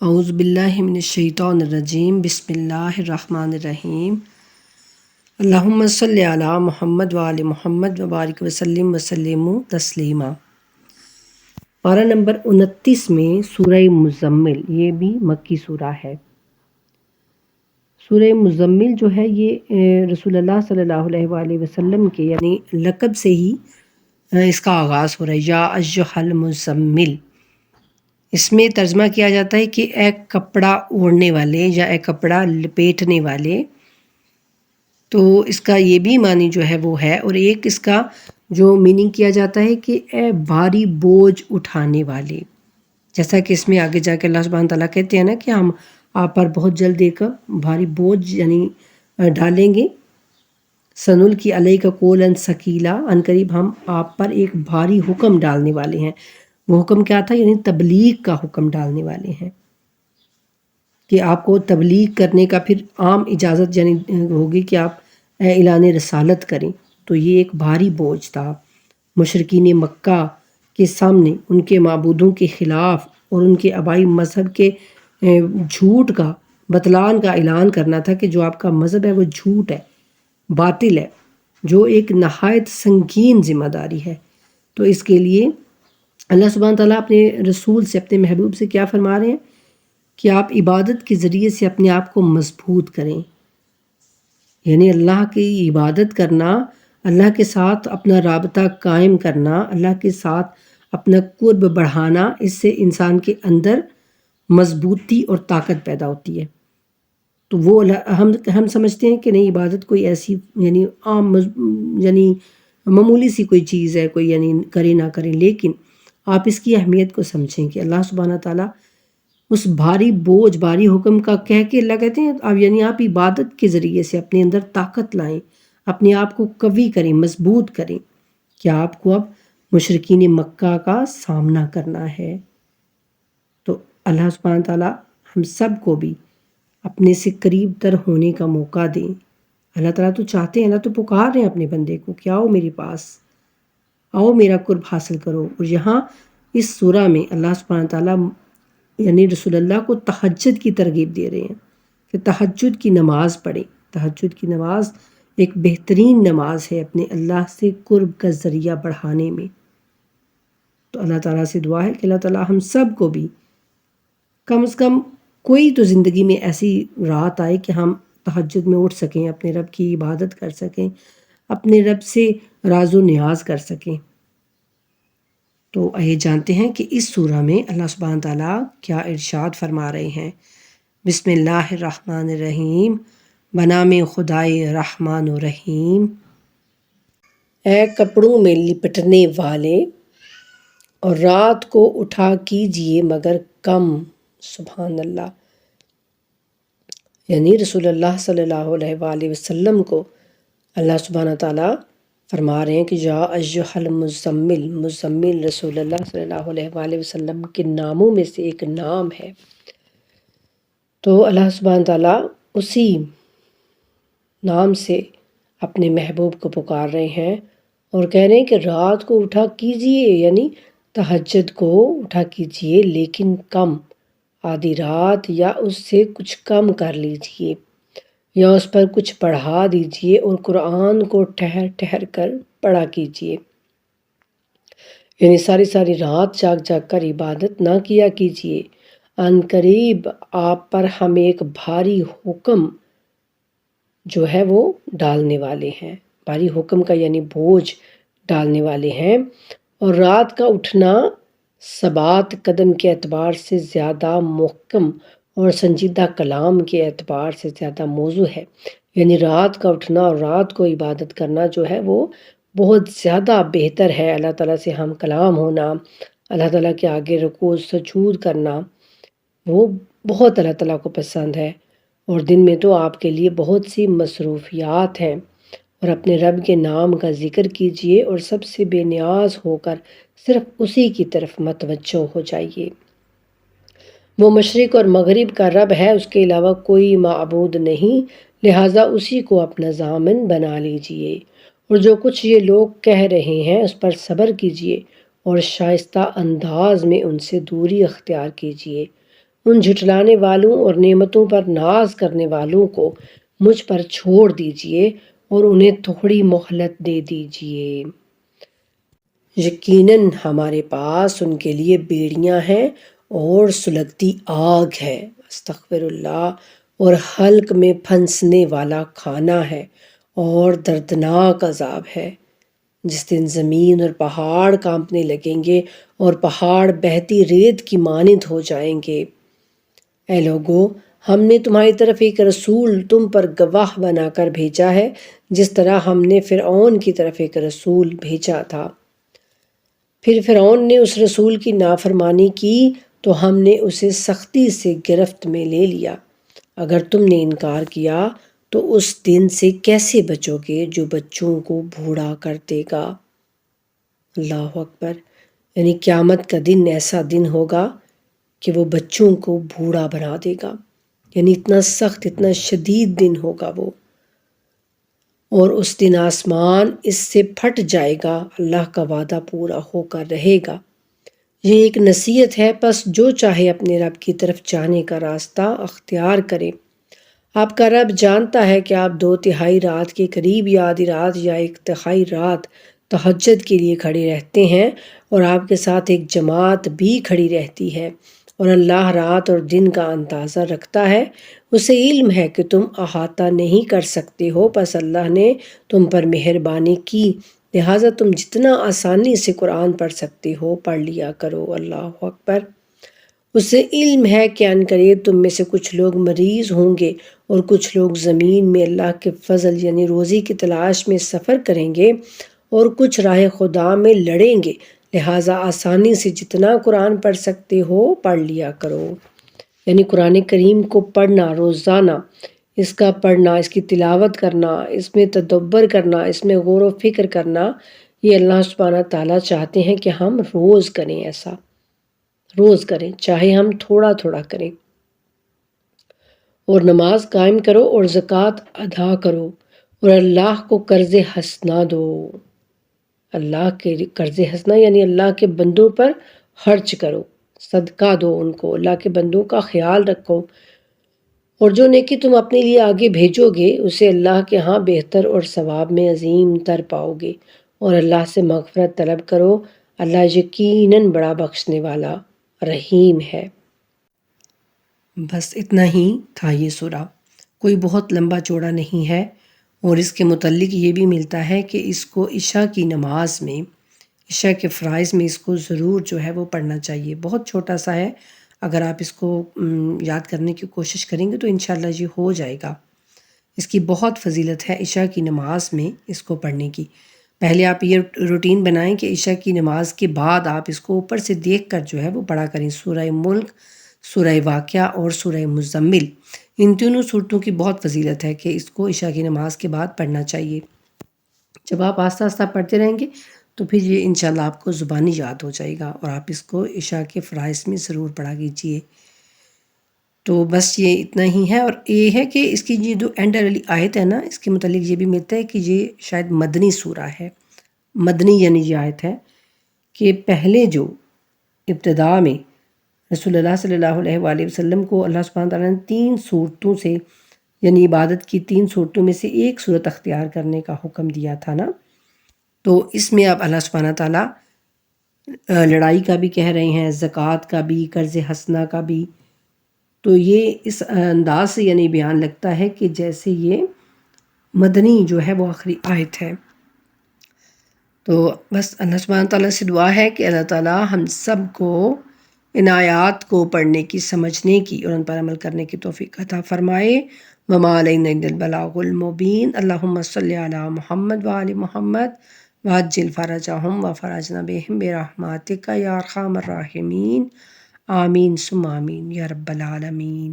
اعوذ باللہ من الشیطان الرجیم بسم اللہ الرحمن الرحیم اللہم صلی علی محمد وآل محمد وبارک وسلم تسلیما۔ پارہ نمبر 29 میں سورہ مزمل، یہ بھی مکی سورہ ہے۔ سورہ مزمل جو ہے یہ رسول اللہ صلی اللہ علیہ وآلہ وسلم کے یعنی لقب سے ہی اس کا آغاز ہو رہا ہے، یا ایھا المزمل۔ اس میں ترجمہ کیا جاتا ہے کہ اے کپڑا اوڑھنے والے یا اے کپڑا لپیٹنے والے۔ تو اس کا یہ بھی معنی جو ہے وہ ہے، اور ایک اس کا جو میننگ کیا جاتا ہے کہ اے بھاری بوجھ اٹھانے والے، جیسا کہ اس میں آگے جا کے اللہ سبحانہ تعالیٰ کہتے ہیں نا کہ ہم آپ پر بہت جلد ایک بھاری بوجھ یعنی ڈالیں گے، سنلقی علیک قولا ثقیلا، عنقریب ہم آپ پر ایک بھاری حکم ڈالنے والے ہیں۔ وہ حکم کیا تھا؟ یعنی تبلیغ کا حکم ڈالنے والے ہیں، کہ آپ کو تبلیغ کرنے کا پھر عام اجازت یعنی ہوگی کہ آپ اعلان رسالت کریں۔ تو یہ ایک بھاری بوجھ تھا مشرکین مکہ کے سامنے، ان کے معبودوں کے خلاف اور ان کے آبائی مذہب کے جھوٹ کا بطلان کا اعلان کرنا تھا کہ جو آپ کا مذہب ہے وہ جھوٹ ہے، باطل ہے، جو ایک نہایت سنگین ذمہ داری ہے۔ تو اس کے لیے اللہ سبحانہ تعالیٰ اپنے رسول سے، اپنے محبوب سے کیا فرما رہے ہیں کہ آپ عبادت کے ذریعے سے اپنے آپ کو مضبوط کریں، یعنی اللہ کی عبادت کرنا، اللہ کے ساتھ اپنا رابطہ قائم کرنا، اللہ کے ساتھ اپنا قرب بڑھانا، اس سے انسان کے اندر مضبوطی اور طاقت پیدا ہوتی ہے۔ تو وہ ہم سمجھتے ہیں کہ نہیں، عبادت کوئی ایسی یعنی عام یعنی معمولی سی کوئی چیز ہے، کوئی یعنی کرے نہ کرے، لیکن آپ اس کی اہمیت کو سمجھیں کہ اللہ سبحانہ تعالیٰ اس بھاری بوجھ، بھاری حکم کا کہہ کے اللہ کہتے ہیں اب یعنی آپ عبادت کے ذریعے سے اپنے اندر طاقت لائیں، اپنے آپ کو قوی کریں، مضبوط کریں، کہ آپ کو اب مشرکین مکہ کا سامنا کرنا ہے۔ تو اللہ سبحانہ تعالیٰ ہم سب کو بھی اپنے سے قریب تر ہونے کا موقع دیں۔ اللہ تعالیٰ تو چاہتے ہیں، اللہ تو پکار رہے ہیں اپنے بندے کو کہ آؤ میرے پاس، آؤ میرا قرب حاصل کرو۔ اور یہاں اس سورہ میں اللہ سبحانہ تعالیٰ یعنی رسول اللہ کو تہجد کی ترغیب دے رہے ہیں کہ تہجد کی نماز پڑھیں۔ تہجد کی نماز ایک بہترین نماز ہے اپنے اللہ سے قرب کا ذریعہ بڑھانے میں۔ تو اللہ تعالیٰ سے دعا ہے کہ اللہ تعالیٰ ہم سب کو بھی کم از کم کوئی تو زندگی میں ایسی رات آئے کہ ہم تہجد میں اٹھ سکیں، اپنے رب کی عبادت کر سکیں، اپنے رب سے راز و نیاز کر سکیں۔ تو آئیے جانتے ہیں کہ اس سورہ میں اللہ سبحانہ تعالیٰ کیا ارشاد فرما رہے ہیں۔ بسم اللہ الرحمن الرحیم، بنام خدائے رحمان و رحیم۔ اے کپڑوں میں لپٹنے والے، اور رات کو اٹھا کیجئے مگر کم۔ سبحان اللہ، یعنی رسول اللہ صلی اللہ علیہ وآلہ وسلم کو اللہ سبحانہ تعالیٰ فرما رہے ہیں کہ یا ایھا المزمل، مزمل رسول اللہ صلی اللہ علیہ وآلہ وسلم کے ناموں میں سے ایک نام ہے۔ تو اللہ سبحانہ تعالیٰ اسی نام سے اپنے محبوب کو پکار رہے ہیں اور کہہ رہے ہیں کہ رات کو اٹھا کیجئے، یعنی تہجد کو اٹھا کیجئے لیکن کم، آدھی رات یا اس سے کچھ کم کر لیجئے، یا اس پر کچھ پڑھا دیجئے، اور قرآن کو ٹھہر ٹھہر کر پڑھا کیجئے، یعنی ساری ساری رات جاگ جاگ کر عبادت نہ کیا کیجئے۔ عن قریب آپ پر ہم ایک بھاری حکم جو ہے وہ ڈالنے والے ہیں، بھاری حکم کا یعنی بوجھ ڈالنے والے ہیں۔ اور رات کا اٹھنا ثبات قدم کے اعتبار سے زیادہ محکم اور سنجیدہ کلام کے اعتبار سے زیادہ موضوع ہے، یعنی رات کا اٹھنا اور رات کو عبادت کرنا جو ہے وہ بہت زیادہ بہتر ہے۔ اللہ تعالیٰ سے ہم کلام ہونا، اللہ تعالیٰ کے آگے رکوع سجود کرنا، وہ بہت اللہ تعالیٰ کو پسند ہے۔ اور دن میں تو آپ کے لیے بہت سی مصروفیات ہیں، اور اپنے رب کے نام کا ذکر کیجئے اور سب سے بے نیاز ہو کر صرف اسی کی طرف متوجہ ہو جائیے۔ وہ مشرق اور مغرب کا رب ہے، اس کے علاوہ کوئی معبود نہیں، لہٰذا اسی کو اپنا ضامن بنا لیجئے۔ اور جو کچھ یہ لوگ کہہ رہے ہیں اس پر صبر کیجئے اور شائستہ انداز میں ان سے دوری اختیار کیجئے۔ ان جھٹلانے والوں اور نعمتوں پر ناز کرنے والوں کو مجھ پر چھوڑ دیجئے اور انہیں تھوڑی مہلت دے دیجئے۔ یقیناً ہمارے پاس ان کے لیے بیڑیاں ہیں اور سلگتی آگ ہے، استغفر اللہ، اور حلق میں پھنسنے والا کھانا ہے اور دردناک عذاب ہے، جس دن زمین اور پہاڑ کانپنے لگیں گے اور پہاڑ بہتی ریت کی مانند ہو جائیں گے۔ اے لوگو، ہم نے تمہاری طرف ایک رسول تم پر گواہ بنا کر بھیجا ہے، جس طرح ہم نے فرعون کی طرف ایک رسول بھیجا تھا۔ پھر فرعون نے اس رسول کی نافرمانی کی تو ہم نے اسے سختی سے گرفت میں لے لیا۔ اگر تم نے انکار کیا تو اس دن سے کیسے بچو گے جو بچوں کو بوڑھا کر دے گا۔ اللہ اکبر، یعنی قیامت کا دن ایسا دن ہوگا کہ وہ بچوں کو بوڑھا بنا دے گا، یعنی اتنا سخت، اتنا شدید دن ہوگا وہ، اور اس دن آسمان اس سے پھٹ جائے گا، اللہ کا وعدہ پورا ہو کر رہے گا۔ یہ ایک نصیحت ہے، پس جو چاہے اپنے رب کی طرف جانے کا راستہ اختیار کرے۔ آپ کا رب جانتا ہے کہ آپ 2/3 رات کے قریب یا آدھی رات یا 1/3 رات تہجد کے لیے کھڑے رہتے ہیں، اور آپ کے ساتھ ایک جماعت بھی کھڑی رہتی ہے، اور اللہ رات اور دن کا اندازہ رکھتا ہے۔ اسے علم ہے کہ تم احاطہ نہیں کر سکتے ہو، پس اللہ نے تم پر مہربانی کی، لہٰذا تم جتنا آسانی سے قرآن پڑھ سکتے ہو پڑھ لیا کرو۔ اللہ اکبر۔ اسے علم ہے کہ عنقریب تم میں سے کچھ لوگ مریض ہوں گے اور کچھ لوگ زمین میں اللہ کے فضل یعنی روزی کی تلاش میں سفر کریں گے، اور کچھ راہ خدا میں لڑیں گے، لہٰذا آسانی سے جتنا قرآن پڑھ سکتے ہو پڑھ لیا کرو۔ یعنی قرآن کریم کو پڑھنا روزانہ، اس کا پڑھنا، اس کی تلاوت کرنا، اس میں تدبر کرنا، اس میں غور و فکر کرنا، یہ اللہ سبحانہ تعالیٰ چاہتے ہیں کہ ہم روز کریں، ایسا روز کریں، چاہے ہم تھوڑا تھوڑا کریں، اور نماز قائم کرو اور زکوٰۃ ادا کرو، اور اللہ کو قرض حسنہ دو۔ اللہ کے قرض حسنہ یعنی اللہ کے بندوں پر خرچ کرو، صدقہ دو ان کو، اللہ کے بندوں کا خیال رکھو، اور جو نیکی تم اپنے لیے آگے بھیجو گے اسے اللہ کے ہاں بہتر اور ثواب میں عظیم تر پاؤ گے، اور اللہ سے مغفرت طلب کرو، اللہ یقیناً بڑا بخشنے والا رحیم ہے۔ بس اتنا ہی تھا یہ سورہ، کوئی بہت لمبا چوڑا نہیں ہے، اور اس کے متعلق یہ بھی ملتا ہے کہ اس کو عشاء کی نماز میں، عشاء کے فرائض میں اس کو ضرور جو ہے وہ پڑھنا چاہیے۔ بہت چھوٹا سا ہے، اگر آپ اس کو یاد کرنے کی کوشش کریں گے تو انشاءاللہ یہ ہو جائے گا۔ اس کی بہت فضیلت ہے عشاء کی نماز میں اس کو پڑھنے کی۔ پہلے آپ یہ روٹین بنائیں کہ عشاء کی نماز کے بعد آپ اس کو اوپر سے دیکھ کر جو ہے وہ پڑھا کریں، سورہ ملک، سورہ واقعہ اور سورہ مزمل۔ ان تینوں صورتوں کی بہت فضیلت ہے کہ اس کو عشاء کی نماز کے بعد پڑھنا چاہیے۔ جب آپ آہستہ آہستہ پڑھتے رہیں گے تو پھر یہ انشاءاللہ آپ کو زبانی یاد ہو جائے گا، اور آپ اس کو عشاء کے فرائض میں ضرور پڑھا کیجیے۔ تو بس یہ اتنا ہی ہے، اور یہ ہے کہ اس کی یہ جو اینڈ والی آیت ہے نا، اس کے متعلق یہ بھی ملتا ہے کہ یہ شاید مدنی سورہ ہے۔ مدنی یعنی یہ آیت ہے کہ پہلے جو ابتدا میں رسول اللہ صلی اللہ علیہ وآلہ وسلم کو اللہ سبحانہ تعالیٰ نے 3 صورتوں سے، یعنی عبادت کی 3 صورتوں میں سے ایک صورت اختیار کرنے کا حکم دیا تھا نا، تو اس میں اب اللہ سبحانہ تعالیٰ لڑائی کا بھی کہہ رہے ہیں، زکوٰۃ کا بھی، قرض حسنہ کا بھی، تو یہ اس انداز سے یعنی بیان لگتا ہے کہ جیسے یہ مدنی جو ہے وہ آخری آیت ہے۔ تو بس اللہ سبحانہ تعالیٰ سے دعا ہے کہ اللہ تعالیٰ ہم سب کو ان آیات کو پڑھنے کی، سمجھنے کی اور ان پر عمل کرنے کی توفیق عطا فرمائے۔ وما علینا الا البلاغ المبین۔ اللہم صلی علی محمد وآل محمد وعجل فرجہم وفرجنا بہم برحمتک یا ارحم الراحمین، آمین ثم آمین یا رب العالمین۔